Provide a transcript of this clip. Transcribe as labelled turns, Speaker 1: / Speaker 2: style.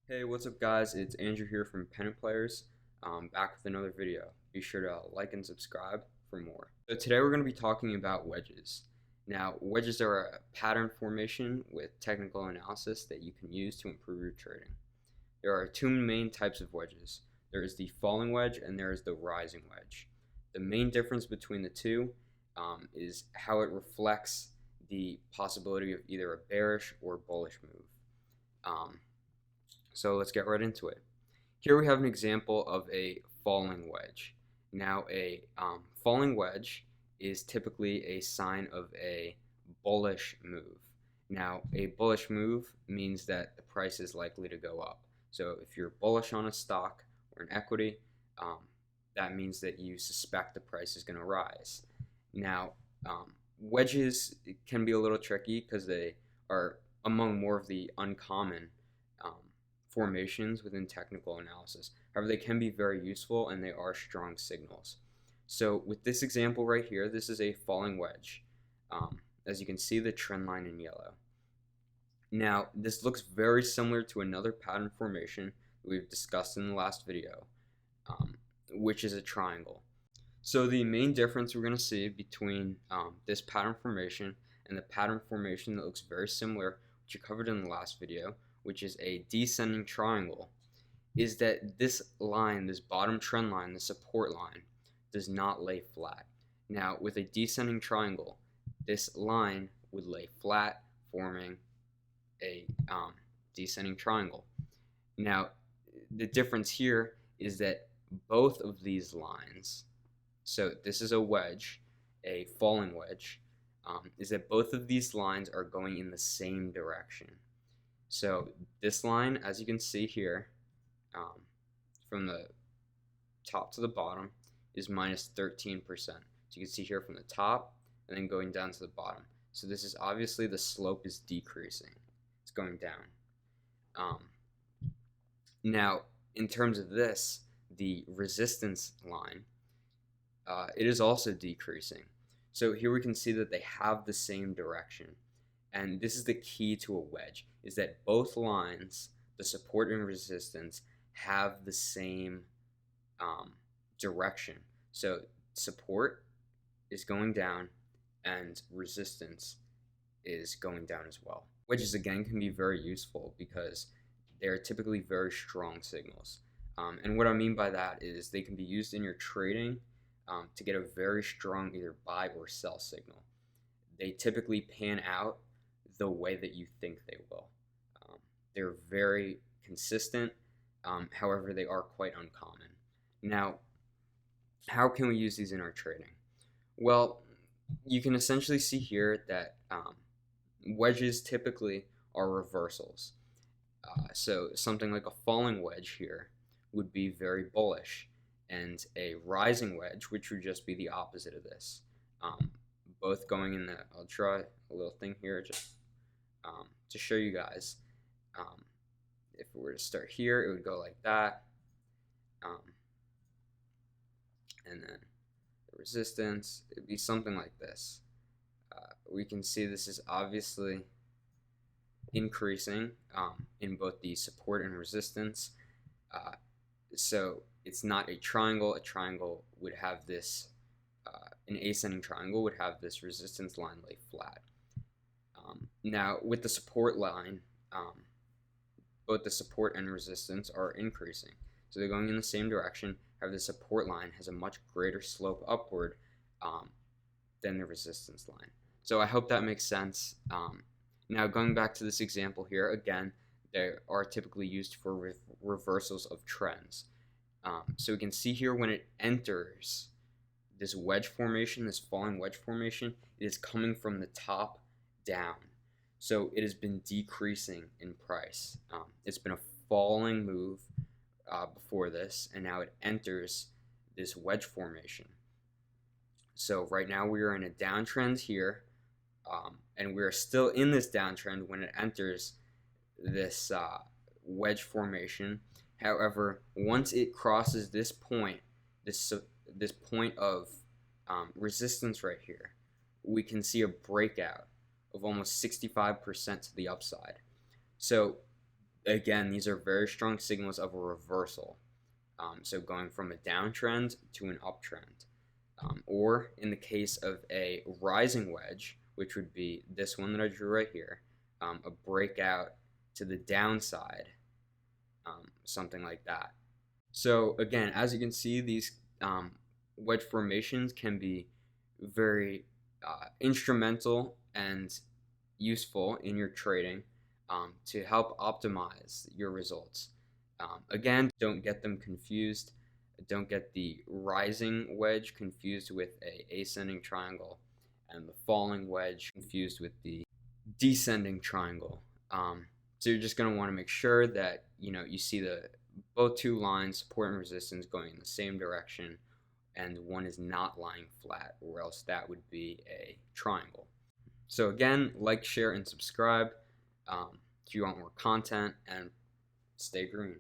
Speaker 1: Hey, what's up guys? It's Andrew here from Pennant Players, back with another video. Be sure to like and subscribe for more. So today we're going to be talking about wedges. Now, wedges are a pattern formation with technical analysis that you can use to improve your trading. There are two main types of wedges. There is the falling wedge and there is the rising wedge. The main difference between the two is how it reflects the possibility of either a bearish or bullish move. So let's get right into it. Here we have an example of a falling wedge. Now a falling wedge is typically a sign of a bullish move. Now a bullish move means that the price is likely to go up. So if you're bullish on a stock or an equity, that means that you suspect the price is going to rise. Now wedges can be a little tricky because they are among more of the uncommon formations within technical analysis. However, they can be very useful and they are strong signals. So with this example right here, this is a falling wedge. As you can see, the trend line in yellow. Now, this looks very similar to another pattern formation that we've discussed in the last video, which is a triangle. So the main difference we're going to see between this pattern formation and the pattern formation that looks very similar, which you covered in the last video, which is a descending triangle, is that this line, this bottom trend line, the support line, does not lay flat. Now, with a descending triangle, this line would lay flat, forming a descending triangle. Now, the difference here is that both of these lines, so this is a wedge, a falling wedge, is that both of these lines are going in the same direction. So this line, as you can see here, from the top to the bottom, is minus 13%. So you can see here from the top and then going down to the bottom. So this is obviously the slope is decreasing. It's going down. Now, in terms of this, the resistance line, it is also decreasing. So here we can see that they have the same direction. And this is the key to a wedge, is that both lines, the support and resistance, have the same direction. So support is going down and resistance is going down as well. Wedges, again, can be very useful because they're typically very strong signals. And what I mean by that is they can be used in your trading to get a very strong either buy or sell signal. They typically pan out the way that you think they will. They're very consistent, however, they are quite uncommon. Now, how can we use these in our trading? Well, you can essentially see here that wedges typically are reversals. So something like a falling wedge here would be very bullish, and a rising wedge, which would just be the opposite of this. Both going in the, I'll draw a little thing here just to show you guys. If we were to start here, it would go like that. And then the resistance, it would be something like this. We can see this is obviously increasing in both the support and resistance. So it's not a triangle. A triangle would have this, an ascending triangle would have this resistance line lay flat. Now, with the support line, both the support and resistance are increasing. So they're going in the same direction. However, the support line has a much greater slope upward than the resistance line. So I hope that makes sense. Now, going back to this example here, again, they are typically used for reversals of trends. So we can see here when it enters this wedge formation, this falling wedge formation, it is coming from the top down. So it has been decreasing in price. It's been a falling move before this, and now it enters this wedge formation. So right now we are in a downtrend here, and we are still in this downtrend when it enters this wedge formation. However, once it crosses this point, this point of resistance right here, we can see a breakout of almost 65% to the upside. So Again, these are very strong signals of a reversal. So going from a downtrend to an uptrend. Or in the case of a rising wedge, which would be this one that I drew right here, a breakout to the downside, something like that. So again, as you can see, these wedge formations can be very instrumental and useful in your trading to help optimize your results. Again, don't get them confused. Don't get the rising wedge confused with a ascending triangle, and the falling wedge confused with the descending triangle. So you're just going to want to make sure that you see the both two lines, support and resistance, going in the same direction, and one is not lying flat, or else that would be a triangle. So again, like, share, and subscribe if you want more content, and stay green.